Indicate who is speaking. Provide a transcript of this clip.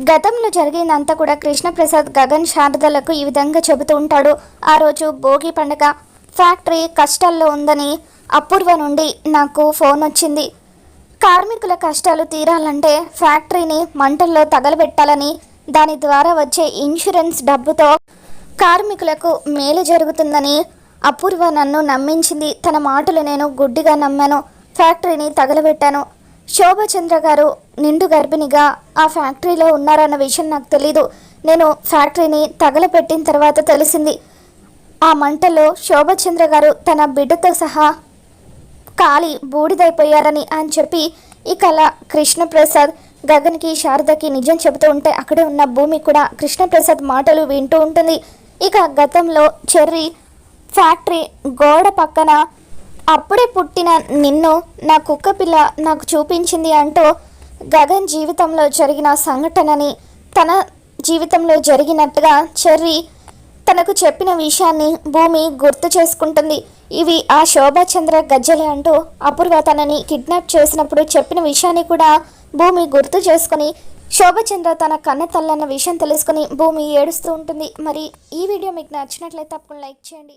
Speaker 1: గతంలో జరిగిందంతా కూడా కృష్ణప్రసాద్ గగన్ శారదలకు ఈ విధంగా చెబుతూ ఉంటాడు. ఆ రోజు భోగి పండుగ, ఫ్యాక్టరీ కష్టాల్లో ఉందని అపూర్వ నుండి నాకు ఫోన్ వచ్చింది. కార్మికుల కష్టాలు తీరాలంటే ఫ్యాక్టరీని మంటల్లో తగలబెట్టాలని, దాని ద్వారా వచ్చే ఇన్సూరెన్స్ డబ్బుతో కార్మికులకు మేలు జరుగుతుందని అపూర్వ నన్ను నమ్మించింది. తన మాటలు నేను గుడ్డిగా నమ్మాను. ఫ్యాక్టరీని తగలబెట్టాను. శోభచంద్ర గారు నిండు గర్భిణిగా ఆ ఫ్యాక్టరీలో ఉన్నారన్న విషయం నాకు తెలీదు. నేను ఫ్యాక్టరీని తగలపెట్టిన తర్వాత తెలిసింది. ఆ మంటలో శోభచంద్ర గారు తన బిడ్డతో సహా కాలి బూడిదైపోయారని అని చెప్పి ఇక అలా కృష్ణప్రసాద్ గగన్కి శారదకి నిజం చెబుతూ ఉంటే అక్కడే ఉన్న భూమి కూడా కృష్ణప్రసాద్ మాటలు వింటూ ఉంటుంది. ఇక గతంలో చెర్రీ ఫ్యాక్టరీ గోడ పక్కన అప్పుడే పుట్టిన నిన్ను నా కుక్క పిల్ల నాకు చూపించింది అంటూ గగన్ జీవితంలో జరిగిన సంఘటనని తన జీవితంలో జరిగినట్టుగా చెర్రీ తనకు చెప్పిన విషయాన్ని భూమి గుర్తు చేసుకుంటుంది. ఇవి ఆ శోభాచంద్ర గజ్జలే అంటూ అపూర్వ తనని కిడ్నాప్ చేసినప్పుడు చెప్పిన విషయాన్ని కూడా భూమి గుర్తు చేసుకుని శోభచంద్ర తన కన్న తల్లన్న విషయం తెలుసుకుని భూమి ఏడుస్తూ ఉంటుంది. మరి ఈ వీడియో మీకు నచ్చినట్లయితే తప్పకుండా లైక్ చేయండి.